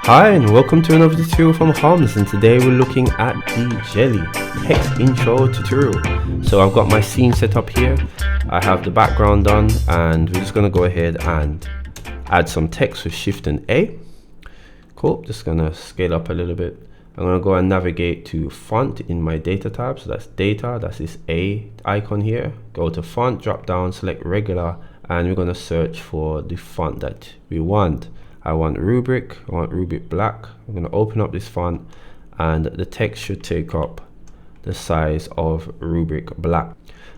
Hi and welcome to another tutorial from Harms, and today we're looking at the Jelly text intro tutorial. So I've got my scene set up here, I have the background done, and we're just going to go ahead and add some text with Shift and A. Cool, just going to scale up a little bit. I'm going to go and navigate to font in my data tab, so that's data, that's this A icon here. Go to font, drop down, select regular, and we're going to search for the font that we want. I want rubric black. I'm going to open up this font and the text should take up the size of rubric black.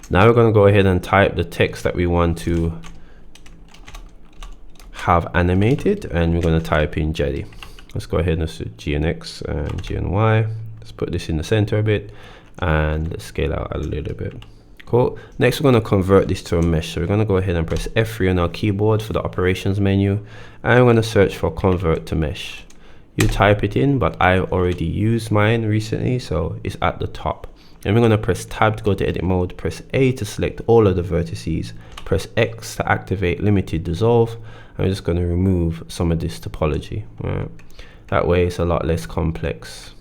Now we're going to go ahead and type the text that we want to have animated, and we're going to type in Jelly. Let's go ahead and let's do G and X and G and Y. Let's put this in the center a bit and let's scale out a little bit. Cool. Next we're going to convert this to a mesh, so we're going to go ahead and press F3 on our keyboard for the operations menu, and we're going to search for convert to mesh. You type it in, but I already used mine recently, so it's at the top. And we're going to press tab to go to edit mode, press A to select all of the vertices, press X to activate limited dissolve, and we're just going to remove some of this topology. Right. That way it's a lot less complex.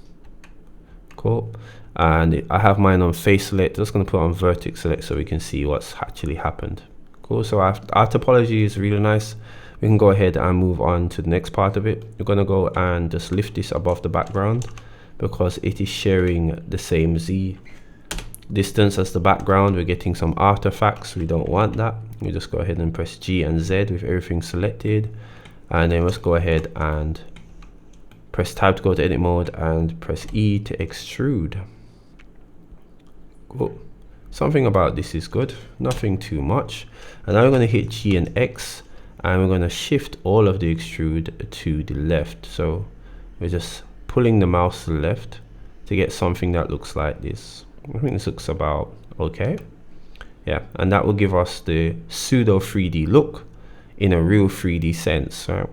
Cool. And I have mine on face select. Just going to put on vertex select so we can see what's actually happened. Cool. So our topology is really nice. We can go ahead and move on to the next part of it. We're going to go and just lift this above the background because it is sharing the same Z distance as the background. We're getting some artifacts. We don't want that. We just go ahead and press G and Z with everything selected, and then let's go ahead and press tab to go to edit mode and press E to extrude. Cool. Something about this is good, nothing too much. And now we're going to hit G and X, and we're going to shift all of the extrude to the left. So we're just pulling the mouse to the left to get something that looks like this. I think this looks about okay. Yeah, and that will give us the pseudo 3D look in a real 3D sense. Right?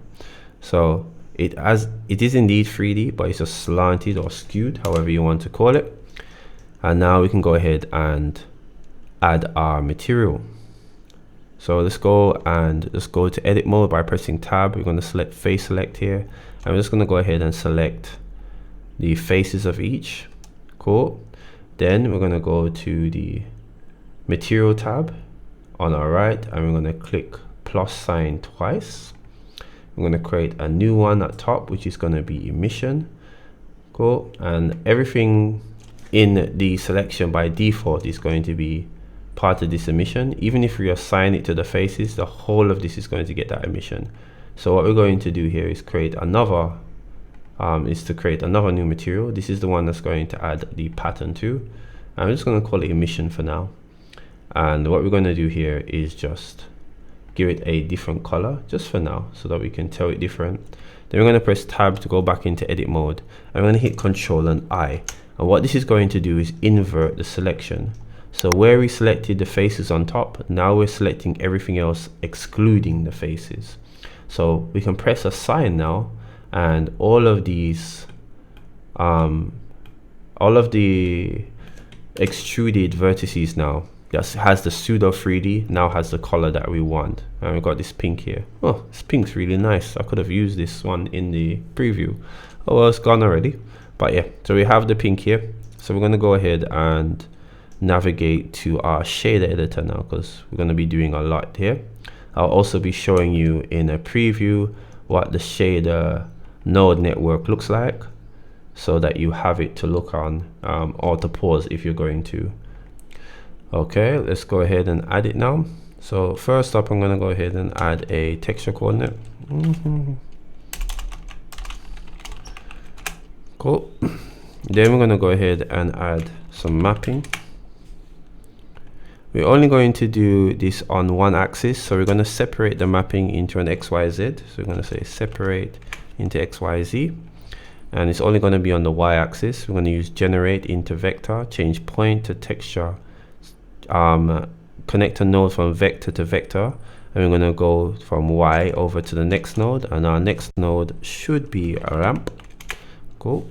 So it is indeed 3D, but it's just slanted or skewed, however you want to call it. And now we can go ahead and add our material. So let's go to edit mode by pressing tab. We're going to select face select here, and we're just going to go ahead and select the faces of each. Cool. Then we're going to go to the material tab on our right, and we're going to click plus sign twice. I'm going to create a new one at top, which is going to be emission. Cool. And everything in the selection by default is going to be part of this emission. Even if we assign it to the faces, the whole of this is going to get that emission. So what we're going to do here is create another new material. This is the one that's going to add the pattern to. I'm just going to call it emission for now. And what we're going to do here is just give it a different color just for now so that we can tell it different. Then we're going to press tab to go back into edit mode, and we're going to hit Control and I. And what this is going to do is invert the selection. So where we selected the faces on top, now we're selecting everything else excluding the faces. So we can press assign now, and all of these all of the extruded vertices now that has the pseudo 3D now has the color that we want. And we've got this pink here. Oh, this pink's really nice. I could have used this one in the preview. Oh well, it's gone already. But yeah, so we have the pink here. So we're going to go ahead and navigate to our shader editor now, because we're going to be doing a lot here. I'll also be showing you in a preview what the shader node network looks like, so that you have it to look on or to pause if you're going to. Okay, let's go ahead and add it now. So first up, I'm going to go ahead and add a texture coordinate. Cool. Then we're going to go ahead and add some mapping. We're only going to do this on one axis, so we're going to separate the mapping into an XYZ. So we're going to say separate into XYZ, and it's only going to be on the Y axis. We're going to use generate into vector, change point to texture, connect a node from vector to vector, and we're going to go from Y over to the next node, and our next node should be a ramp. Cool.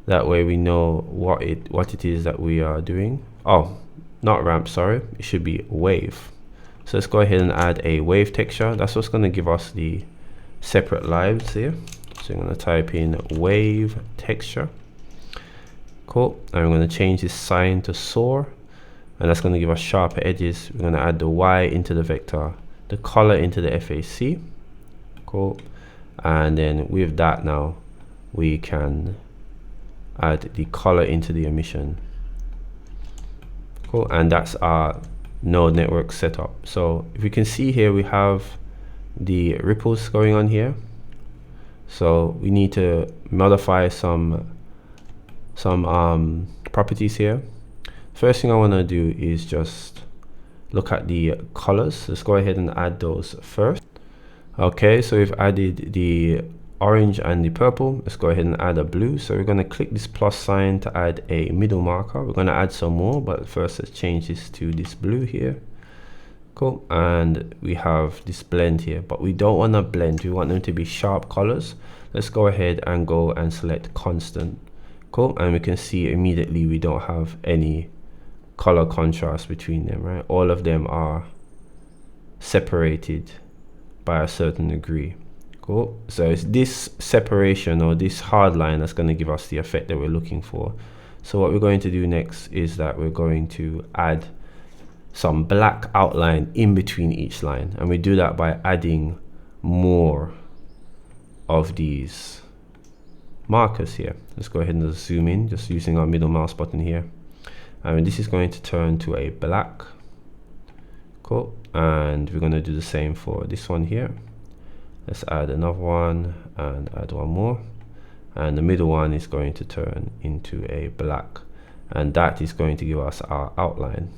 That way we know what it is that we are doing. Oh, not ramp, sorry, it should be wave. So let's go ahead and add a wave texture. That's what's going to give us the separate lives here. So I'm going to type in wave texture. Cool. And we're going to change this sign to soar, and that's going to give us sharper edges. We're going to add the Y into the vector, the color into the FAC. Cool. And then with that, now we can add the color into the emission. Cool. And that's our node network setup. So if you can see here, we have the ripples going on here. So we need to modify some properties here. First thing I want to do is just look at the colors. Let's go ahead and add those first. Okay, so we've added the orange and the purple. Let's go ahead and add a blue. So we're going to click this plus sign to add a middle marker. We're going to add some more, but first let's change this to this blue here. Cool. And we have this blend here, but we don't want to blend. We want them to be sharp colors. Let's go ahead and go and select constant. Cool. And we can see immediately we don't have any color contrast between them, right? All of them are separated by a certain degree. Cool. So it's this separation or this hard line that's going to give us the effect that we're looking for. So what we're going to do next is that we're going to add some black outline in between each line, and we do that by adding more of these markers here. Let's go ahead and zoom in, just using our middle mouse button here, and this is going to turn to a black. Cool. And we're going to do the same for this one here. Let's add another one and add one more, and the middle one is going to turn into a black, and that is going to give us our outline.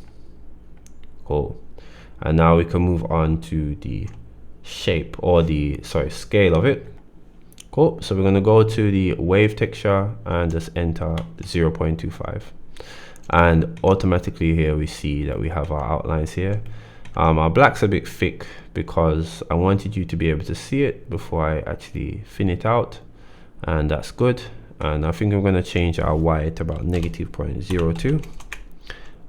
Cool. And now we can move on to the shape, or the scale of it. Cool. So we're going to go to the wave texture and just enter 0.25, and automatically here we see that we have our outlines here. Our black's a bit thick because I wanted you to be able to see it before I actually thin it out, and that's good. And I think I'm going to change our Y to about -0.02,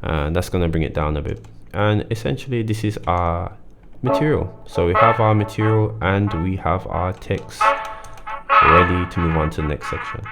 and that's going to bring it down a bit. And essentially this is our material. So we have our material and we have our text ready to move on to the next section.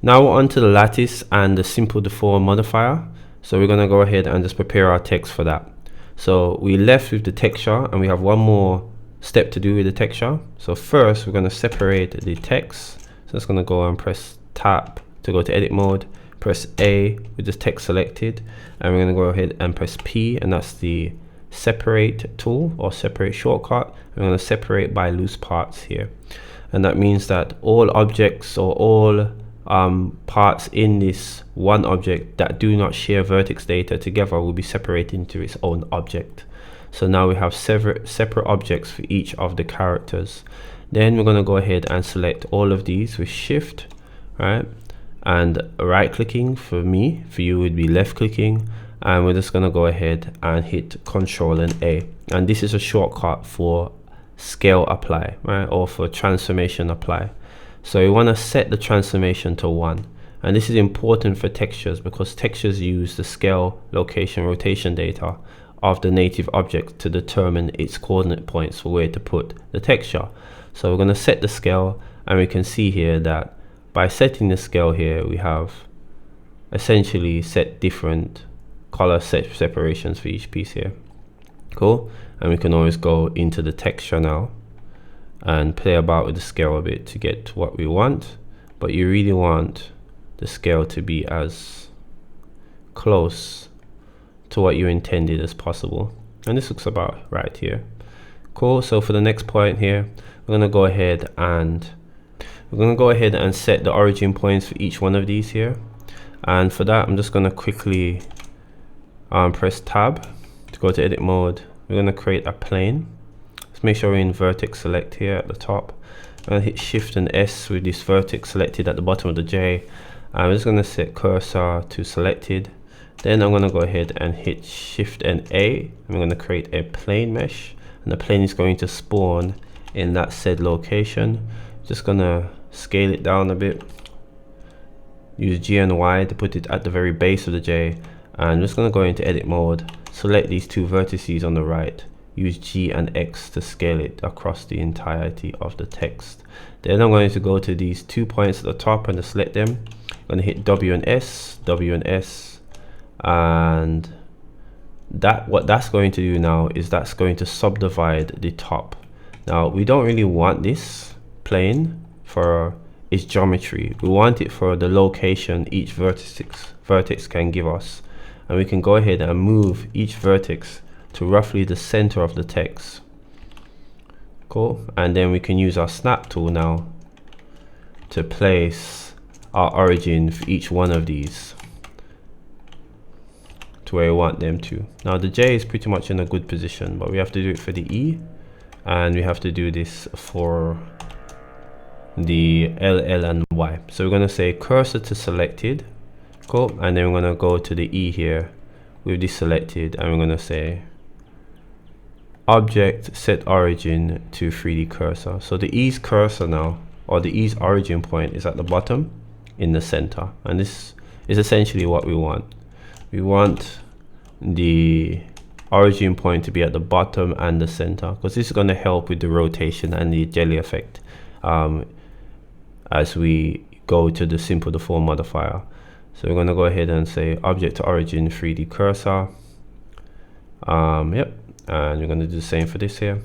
Now we're on to the lattice and the simple deform modifier. So we're going to go ahead and just prepare our text for that. So we left with the texture, and we have one more step to do with the texture. So first we're going to separate the text. So it's going to go and press tab to go to edit mode, press A with the text selected, and we're going to go ahead and press P, and that's the separate tool or separate shortcut. We're going to separate by loose parts here, and that means that all objects or all parts in this one object that do not share vertex data together will be separated into its own object. So now we have separate objects for each of the characters. Then we're going to go ahead and select all of these with shift, right, and right clicking. For me, for you would be left clicking, and we're just going to go ahead and hit Control and A, and this is a shortcut for scale apply, right, or for transformation apply. So we want to set the transformation to 1, and this is important for textures because textures use the scale, location, rotation data of the native object to determine its coordinate points for where to put the texture. So we're going to set the scale, and we can see here that by setting the scale here, we have essentially set different color separations for each piece here. Cool. And we can always go into the texture now and play about with the scale a bit to get what we want, but you really want the scale to be as close to what you intended as possible, and this looks about right here. Cool. So for the next point here, we're going to go ahead and set the origin points for each one of these here, and for that I'm just going to quickly press tab to go to edit mode. We're going to create a plane. Make sure we're in vertex select here at the top, and hit shift and S with this vertex selected at the bottom of the J. I'm just going to set cursor to selected. Then I'm going to go ahead and hit shift and A. I'm going to create a plane mesh, and the plane is going to spawn in that said location. Just going to scale it down a bit. Use G and Y to put it at the very base of the J, and I'm just going to go into edit mode, select these two vertices on the right, use G and X to scale it across the entirety of the text. Then I'm going to go to these 2 points at the top and select them. I'm going to hit W and S, and what that's going to do now is that's going to subdivide the top. Now we don't really want this plane for its geometry. We want it for the location each vertex can give us, and we can go ahead and move each vertex to roughly the center of the text. Cool. And then we can use our snap tool now to place our origin for each one of these to where we want them to. Now the J is pretty much in a good position, but we have to do it for the E, and we have to do this for the L, L and Y. So we're going to say cursor to selected. Cool. And then we're going to go to the E here with this selected, and we're going to say object set origin to 3D cursor. So the E's cursor now, or the E's origin point, is at the bottom in the center, and this is essentially what we want. We want the origin point to be at the bottom and the center, because this is going to help with the rotation and the jelly effect as we go to the simple deform modifier. So we're going to go ahead and say object to origin 3D cursor. Yep. And we're going to do the same for this here.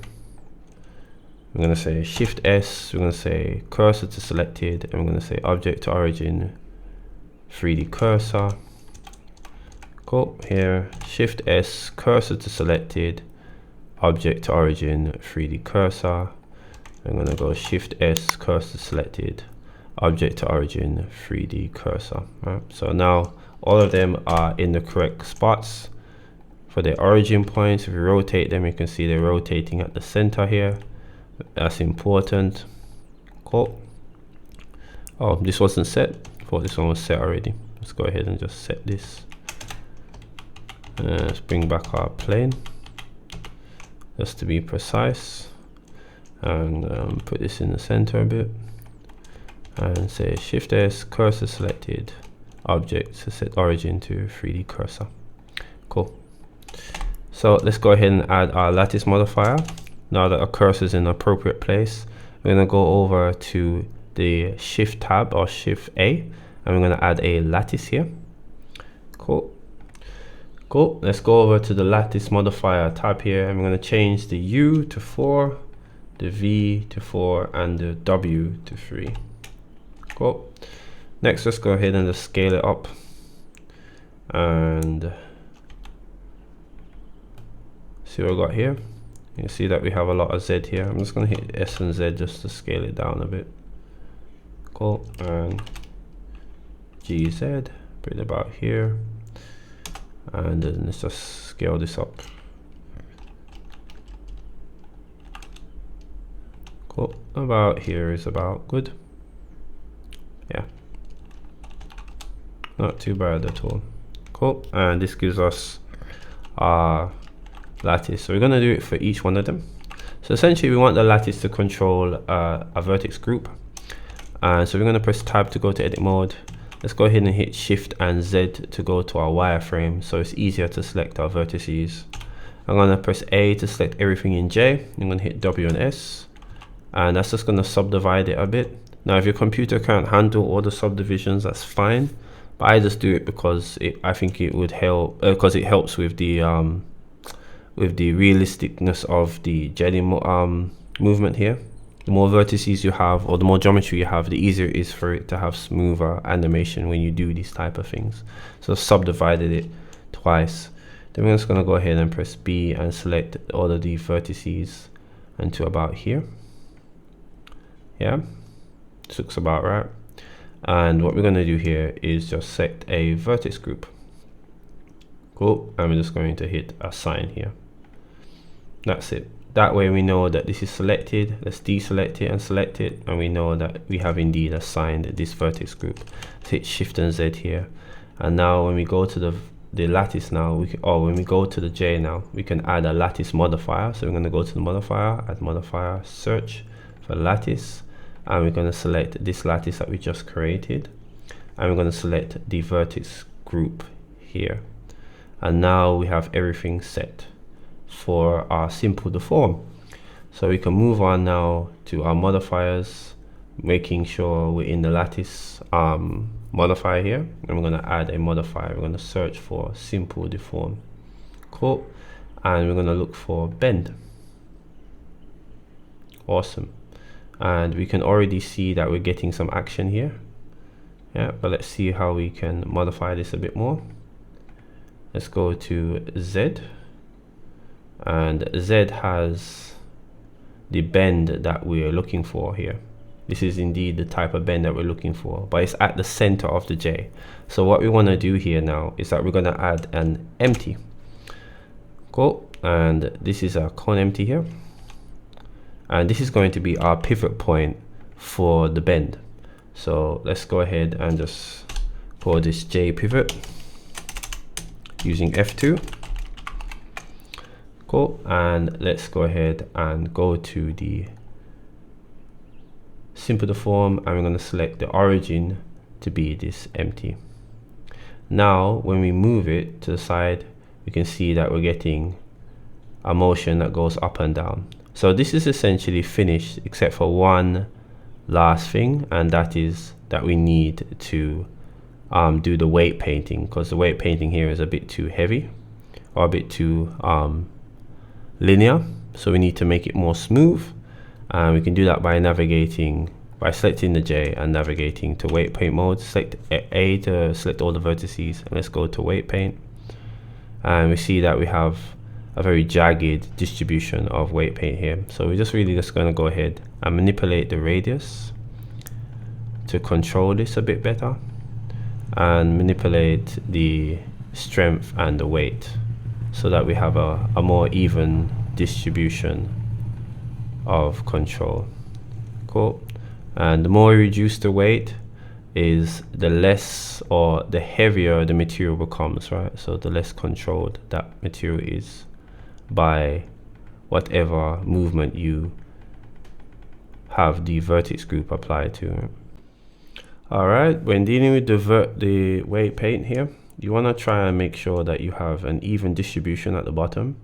We're going to say Shift S, we're going to say cursor to selected, and we're going to say object to origin 3D cursor. Cool. Here, Shift S, cursor to selected, object to origin 3D cursor. I'm going to go Shift S, cursor selected, object to origin 3D cursor. Right. So now all of them are in the correct spots for their origin points. If we rotate them, you can see they're rotating at the center here. That's important. Cool. Oh, this wasn't set. I thought this one was set already. Let's go ahead and just set this. Let's bring back our plane just to be precise, and put this in the center a bit, and say Shift S, cursor selected, object to set origin to 3D cursor. Cool. So let's go ahead and add our lattice modifier. Now that our cursor is in the appropriate place, we're going to go over to the Shift tab or Shift A, and we're going to add a lattice here. Cool. Cool. Let's go over to the lattice modifier tab here, and we're going to change the U to 4, the V to 4, and the W to 3. Cool. Next, let's go ahead and just scale it up, and see what we got here. You can see that we have a lot of Z here. I'm just going to hit S and Z just to scale it down a bit. Cool. And GZ, put it about here, and then let's just scale this up. Cool. About here is about good. Yeah, not too bad at all. Cool. And this gives us our lattice. So we're going to do it for each one of them. So essentially we want the lattice to control a vertex group, and so we're going to press tab to go to edit mode. Let's go ahead and hit Shift and Z to go to our wireframe, so it's easier to select our vertices. I'm going to press A to select everything in J. I'm going to hit W and S, and that's just going to subdivide it a bit. Now if your computer can't handle all the subdivisions, that's fine, but I just do it because I think it would help, because it helps with the realisticness of the jelly movement here. The more vertices you have, or the more geometry you have, the easier it is for it to have smoother animation when you do these type of things. So I've subdivided it twice. Then we're just going to go ahead and press B and select all of the vertices until about here. Yeah, this looks about right. And what we're going to do here is just set a vertex group. Cool. And we're just going to hit assign here. That's it. That way we know that this is selected. Let's deselect it and select it, and we know that we have indeed assigned this vertex group. Let's hit Shift and Z here, and now when we go to the lattice now, when we go to the J now, we can add a lattice modifier. So we're going to go to the modifier, add modifier, search for lattice, and we're going to select this lattice that we just created, and we're going to select the vertex group here. and now we have everything set for our simple deform. So we can move on now to our modifiers, making sure we're in the lattice modifier here, and we're going to add a modifier. We're going to search for simple deform. Cool. And we're going to look for bend. Awesome. And we can already see that we're getting some action here. Yeah, but let's see how we can modify this a bit more. Let's go to Z, and Z has the bend that we're looking for here. This is indeed the type of bend that we're looking for, but it's at the center of the J. So what we want to do here now is that we're going to add an empty. Cool. And this is our cone empty here, and this is going to be our pivot point for the bend. So let's go ahead and just call this J pivot using F2. Cool. And let's go ahead and go to the simple deform, and we're going to select the origin to be this empty. Now when we move it to the side, we can see that we're getting a motion that goes up and down. So this is essentially finished, except for one last thing, and that is that we need to do the weight painting, because the weight painting here is a bit too heavy or a bit too linear. So we need to make it more smooth, and we can do that by navigating, by selecting the J and navigating to weight paint mode. Select A to select all the vertices, and let's go to weight paint, and we see that we have a very jagged distribution of weight paint here. So we're just going to go ahead and manipulate the radius to control this a bit better, and manipulate the strength and the weight so that we have a more even distribution of control. Cool. And the more we reduce the weight, is the less or the heavier the material becomes, right? So the less controlled that material is by whatever movement you have the vertex group applied to. All right, when dealing with the weight paint here, you want to try and make sure that you have an even distribution at the bottom.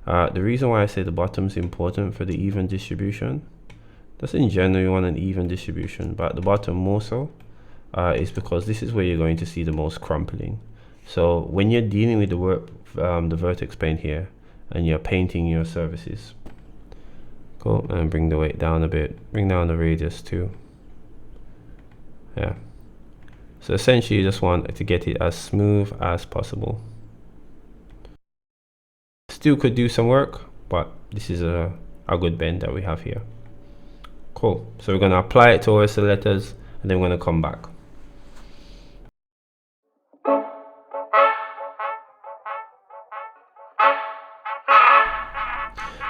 The reason why I say the bottom is important for the even distribution, just in general you want an even distribution, but at the bottom more so, is because this is where you're going to see the most crumpling. So when you're dealing with the vertex paint here, and you're painting your surfaces, cool, and bring the weight down a bit, bring down the radius too. Yeah, so essentially you just want to get it as smooth as possible. Still could do some work, but this is a good bend that we have here. Cool. So we're going to apply it towards the letters, and then we're going to come back.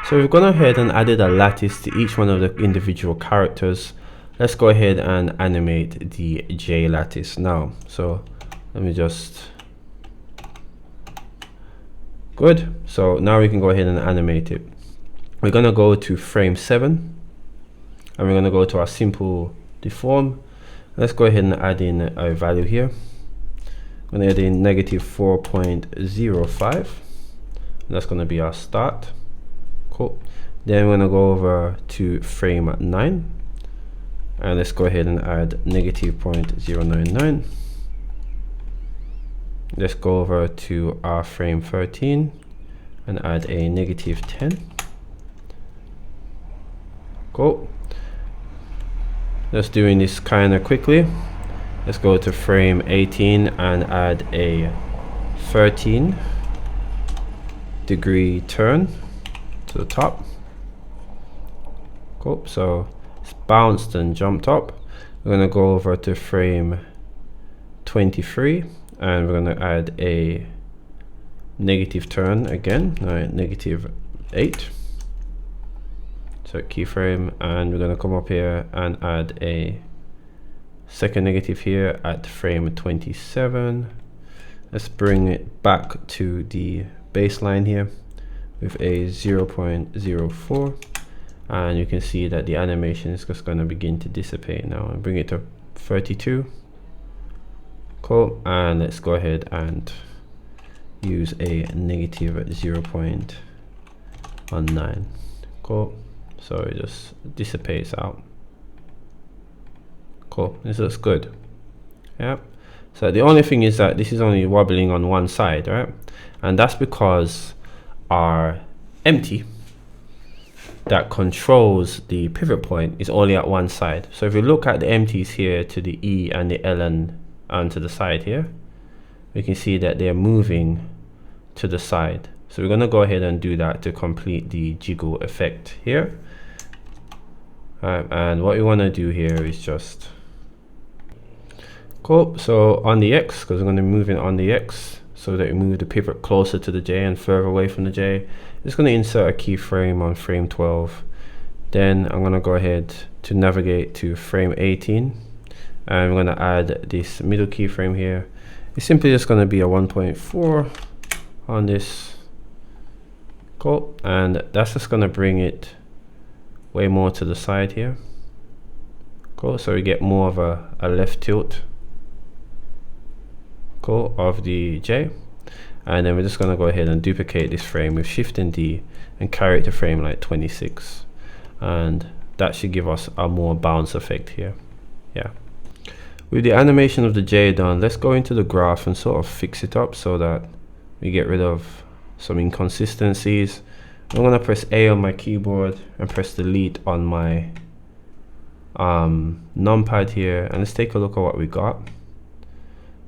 So we've gone ahead and added a lattice to each one of the individual characters. Let's go ahead and animate the J lattice now. So let me just, good. So now we can go ahead and animate it. We're going to go to frame 7, and we're going to go to our simple deform. Let's go ahead and add in a value here. I'm going to add in -4.05. That's going to be our start. Cool. Then we're going to go over to frame 9, and let's go ahead and add -0.099. Let's go over to our frame 13 and add a -10. Cool. Just doing this kind of quickly. Let's go to frame 18 and add a 13-degree turn to the top. Cool. So it's bounced and jumped up. We're going to go over to frame 23, and we're going to add a negative turn again, -8. So keyframe, and we're going to come up here and add a second negative here at frame 27. Let's bring it back to the baseline here with a 0.04, and you can see that the animation is just going to begin to dissipate now, and bring it to 32. Cool. And let's go ahead and use a negative at 0.19. Cool. So it just dissipates out. Cool. This looks good. Yeah. So the only thing is that this is only wobbling on one side, right? And that's because our empty that controls the pivot point is only at one side. So if you look at the empties here to the E and the L and to the side here, we can see that they're moving to the side. So we're going to go ahead and do that to complete the jiggle effect here. And what we want to do here is just cool. So on the X, because we're going to move it on the X so that we move the pivot closer to the J and further away from the J. It's going to insert a keyframe on frame 12. Then I'm going to go ahead to navigate to frame 18, and we're going to add this middle keyframe here. It's simply just going to be a 1.4 on this. Cool. And that's just going to bring it way more to the side here. Cool. So we get more of a left tilt. Cool. Of the J. And then we're just going to go ahead and duplicate this frame with Shift and D and carry it to frame like 26. And that should give us a more bounce effect here. Yeah. With the animation of the J done, let's go into the graph and sort of fix it up so that we get rid of some inconsistencies. I'm going to press A on my keyboard and press delete on my numpad here, and let's take a look at what we got.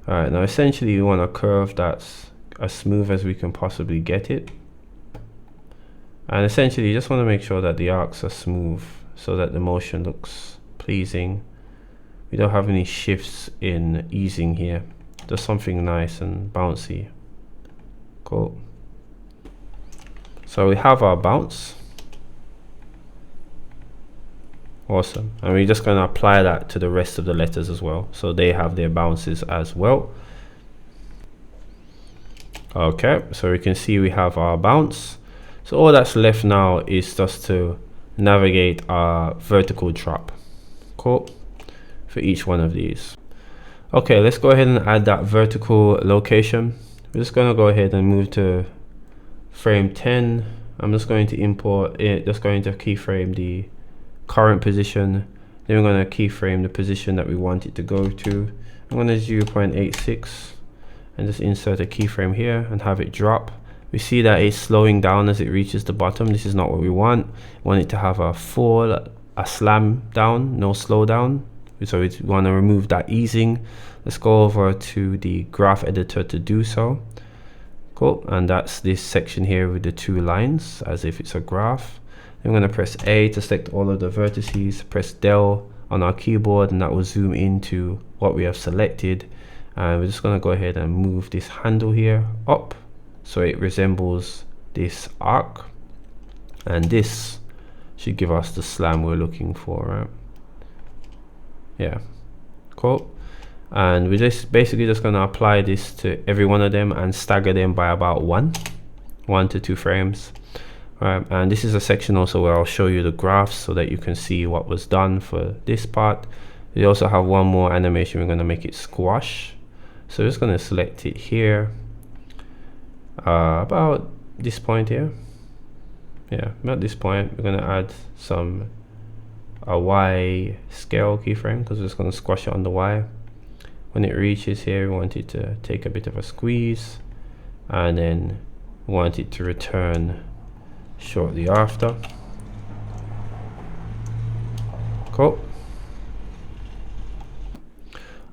Alright, now essentially we want a curve that's as smooth as we can possibly get it, and essentially you just want to make sure that the arcs are smooth so that the motion looks pleasing. We don't have any shifts in easing here, just something nice and bouncy. Cool. So we have our bounce. Awesome. And we're just going to apply that to the rest of the letters as well, so they have their bounces as well. Okay, so we can see we have our bounce. So all that's left now is just to navigate our vertical drop. Cool. For each one of these. Okay, let's go ahead and add that vertical location. We're just going to go ahead and move to frame 10. I'm just going to import it, just going to keyframe the current position. Then we're going to keyframe the position that we want it to go to. I'm going to 0.86 and just insert a keyframe here and have it drop. We see that it's slowing down as it reaches the bottom. This is not what we want. We want it to have a full, a slam down, no slow down. So we want to remove that easing. Let's go over to the graph editor to do so. Cool. And that's this section here with the two lines as if it's a graph. I'm going to press A to select all of the vertices, press Dell on our keyboard, and that will zoom into what we have selected. And we're just going to go ahead and move this handle here up so it resembles this arc, and this should give us the slam we're looking for, right? Yeah, cool. And we're just basically just going to apply this to every one of them and stagger them by about 1 to 2 frames. Right, and this is a section also where I'll show you the graphs so that you can see what was done for this part. We also have one more animation. We're going to make it squash. So we're just going to select it here, about this point here. Yeah, about this point. We're going to add a Y scale keyframe because we're just going to squash it on the Y. When it reaches here, we want it to take a bit of a squeeze, and then we want it to return shortly after. Cool.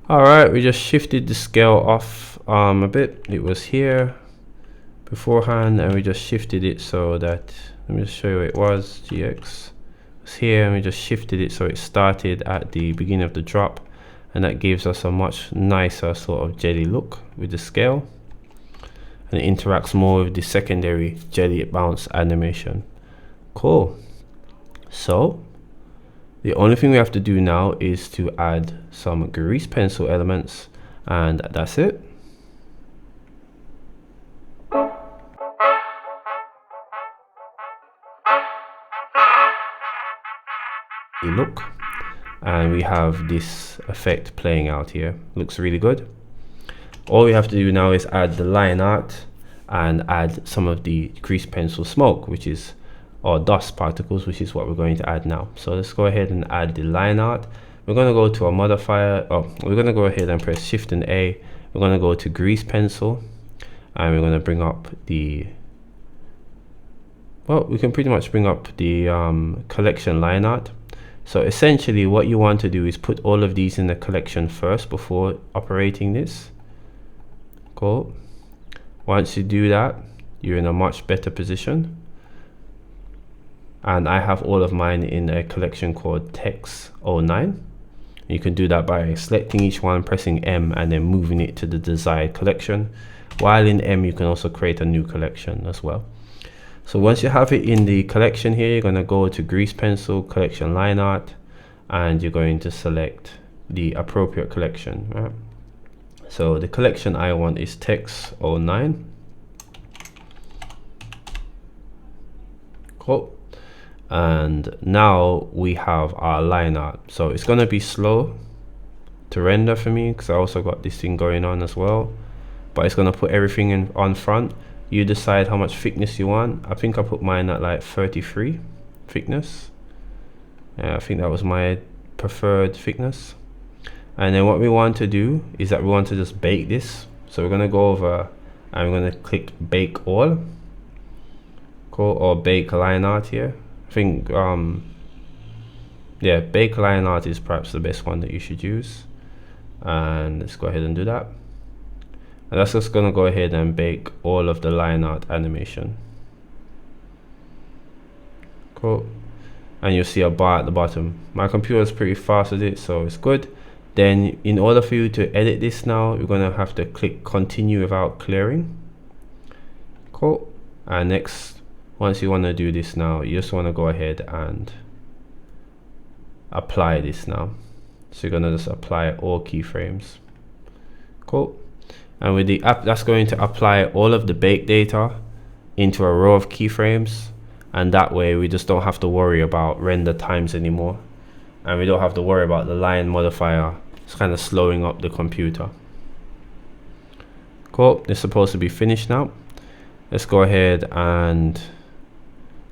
Alright, we just shifted the scale off a bit. It was here beforehand, and we just shifted it so that, let me just show you where it was. GX was here, and we just shifted it so it started at the beginning of the drop, and that gives us a much nicer sort of jelly look with the scale, and it interacts more with the secondary jelly bounce animation. Cool. So the only thing we have to do now is to add some grease pencil elements, and that's it. Look, and we have this effect playing out here. Looks really good. All we have to do now is add the line art, and add some of the grease pencil smoke, which is, or dust particles, which is what we're going to add now. So let's go ahead and add the line art. We're going to go to a modifier. We're going to go ahead and press Shift and A. We're going to go to grease pencil, and we're going to bring up the, well, we can pretty much bring up the collection line art. So essentially what you want to do is put all of these in the collection first before operating this. Cool. Once you do that, you're in a much better position. And I have all of mine in a collection called Text09. You can do that by selecting each one, pressing M, and then moving it to the desired collection. While in M, you can also create a new collection as well. So once you have it in the collection here, you're going to go to grease pencil, collection line art, and you're going to select the appropriate collection. Right? So the collection I want is Text09. Cool. And now we have our line art. So it's going to be slow to render for me because I also got this thing going on as well. But it's going to put everything in on front. You decide how much thickness you want. I think I put mine at like 33 thickness. Yeah, I think that was my preferred thickness. And then what we want to do is that we want to just bake this. So we're going to go over and we're going to click bake all. Cool. Or bake line art here. I think yeah, bake line art is perhaps the best one that you should use. And let's go ahead and do that. And that's just going to go ahead and bake all of the line art animation. Cool. And you'll see a bar at the bottom. My computer is pretty fast with it, so it's good. Then in order for you to edit this now, you're going to have to click continue without clearing. Cool. And next, once you want to do this now, you just want to go ahead and apply this now. So you're going to just apply all keyframes. Cool. And with the app, that's going to apply all of the bake data into a row of keyframes. And that way we just don't have to worry about render times anymore. And we don't have to worry about the line modifier. It's kind of slowing up the computer. Cool, it's supposed to be finished now. Let's go ahead and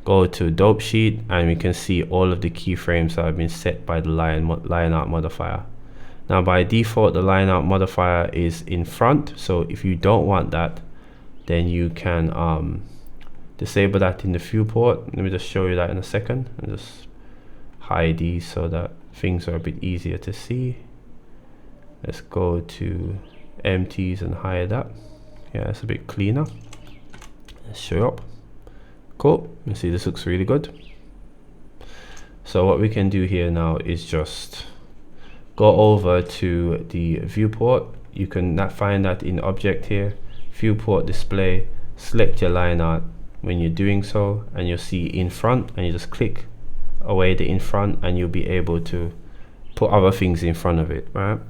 go to dope sheet, and we can see all of the keyframes that have been set by the line art modifier. Now by default, the line art modifier is in front. So if you don't want that, then you can disable that in the viewport. Let me just show you that in a second, and just hide these so that things are a bit easier to see. Let's go to empties and hide that. Yeah, it's a bit cleaner. Let's show up. Cool. You see this looks really good. So what we can do here now is just go over to the viewport. You can find that in object here, viewport display, select your line art when you're doing so, and you'll see in front, and you just click away the in front, and you'll be able to put other things in front of it, right?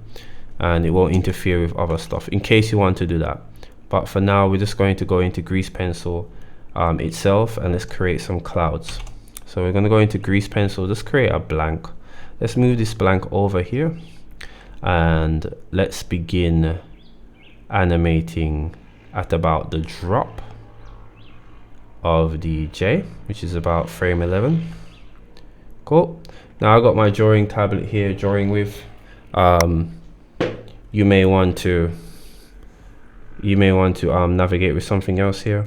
And it won't interfere with other stuff in case you want to do that. But for now, we're just going to go into grease pencil itself, and let's create some clouds. So we're going to go into grease pencil, just create a blank. Let's move this blank over here, and let's begin animating at about the drop of the J, which is about frame 11. Cool. Now I've got my drawing tablet here, drawing with. You may want to navigate with something else here,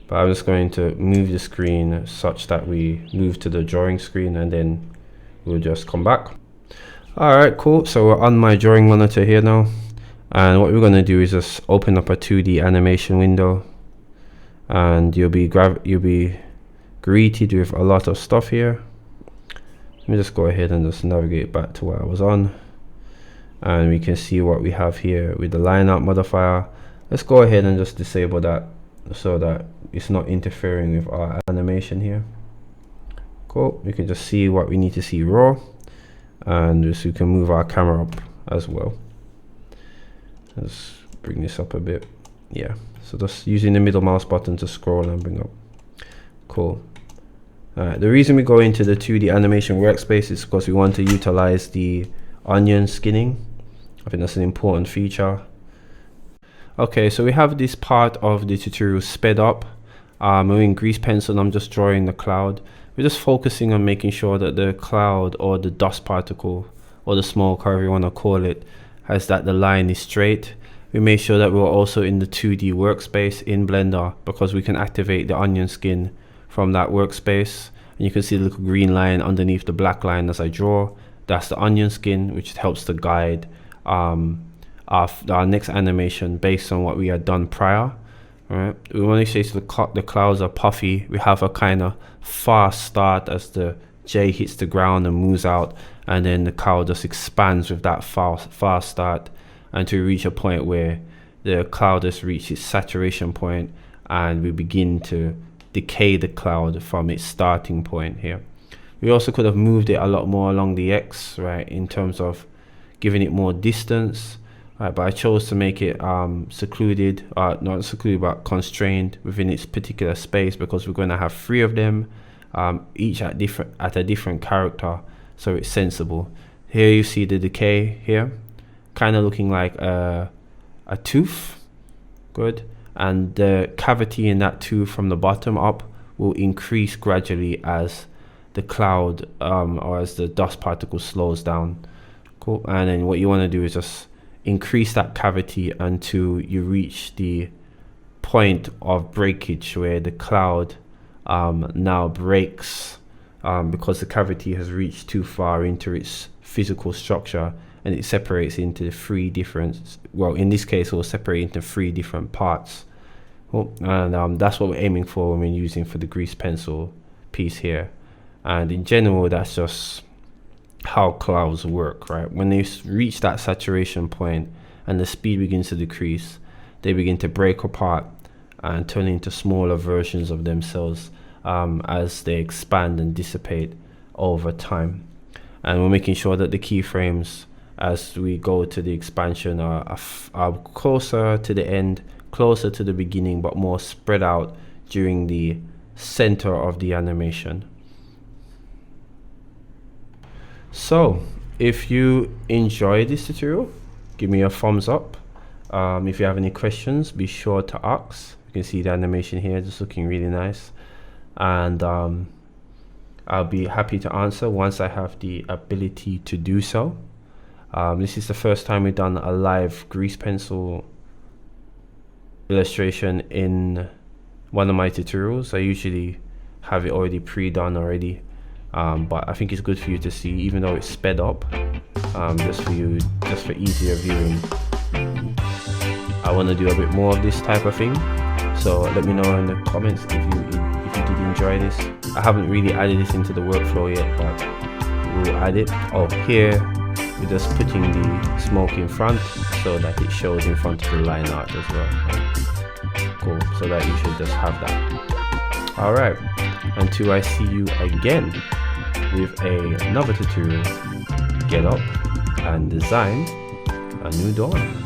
but I'm just going to move the screen such that we move to the drawing screen, and then we'll just come back. All right, cool. So we're on my drawing monitor here now, and what we're going to do is just open up a 2D animation window, and you'll be greeted with a lot of stuff here. Let me just go ahead and just navigate back to where I was on, and we can see what we have here with the line art modifier. Let's go ahead and just disable that so that it's not interfering with our animation here. Cool. We can just see what we need to see raw, and just we can move our camera up as well. Let's bring this up a bit. Yeah, so just using the middle mouse button to scroll and bring up. Cool. The reason we go into the 2D animation workspace is because we want to utilize the onion skinning. I think that's an important feature. Okay, so we have this part of the tutorial sped up. We're in grease pencil, I'm just drawing the cloud. We're just focusing on making sure that the cloud or the dust particle or the smoke, however you want to call it, has that the line is straight. We make sure that we're also in the 2D workspace in Blender, because we can activate the onion skin from that workspace. And you can see the little green line underneath the black line as I draw. That's the onion skin, which helps to guide our next animation based on what we had done prior. Right, we want to say so the clouds are puffy. We have a kind of fast start as the J hits the ground and moves out, and then the cloud just expands with that fast start until we reach a point where the cloud has reached its saturation point, and we begin to decay the cloud from its starting point here. We also could have moved it a lot more along the X, right, in terms of giving it more distance. Right, but I chose to make it secluded, not secluded, but constrained within its particular space, because we're going to have 3 of them, each at a different character, so it's sensible. Here you see the decay here, kind of looking like a tooth. Good. And the cavity in that tooth from the bottom up will increase gradually as the cloud or as the dust particle slows down. Cool. And then what you want to do is just increase that cavity until you reach the point of breakage where the cloud now breaks, because the cavity has reached too far into its physical structure, and it separates into 3 different, well, in this case it will separate into 3 different parts. Well, and that's what we're aiming for when we're using for the grease pencil piece here. And in general, that's just how clouds work, right? When they reach that saturation point and the speed begins to decrease, they begin to break apart and turn into smaller versions of themselves as they expand and dissipate over time. And we're making sure that the keyframes as we go to the expansion are closer to the end, closer to the beginning, but more spread out during the center of the animation. So if you enjoyed this tutorial, give me a thumbs up. If you have any questions, be sure to ask. You can see the animation here just looking really nice, and I'll be happy to answer once I have the ability to do so. This is the first time we've done a live grease pencil illustration in one of my tutorials. I usually have it already pre-done already. But I think it's good for you to see, even though it's sped up, just for easier viewing. I want to do a bit more of this type of thing, so let me know in the comments if you did enjoy this. I haven't really added this into the workflow yet, but we'll add it. Oh, here we're just putting the smoke in front so that it shows in front of the line art as well. Cool, so that you should just have that. Alright, until I see you again with another tutorial, get up and design a new dawn.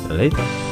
Later.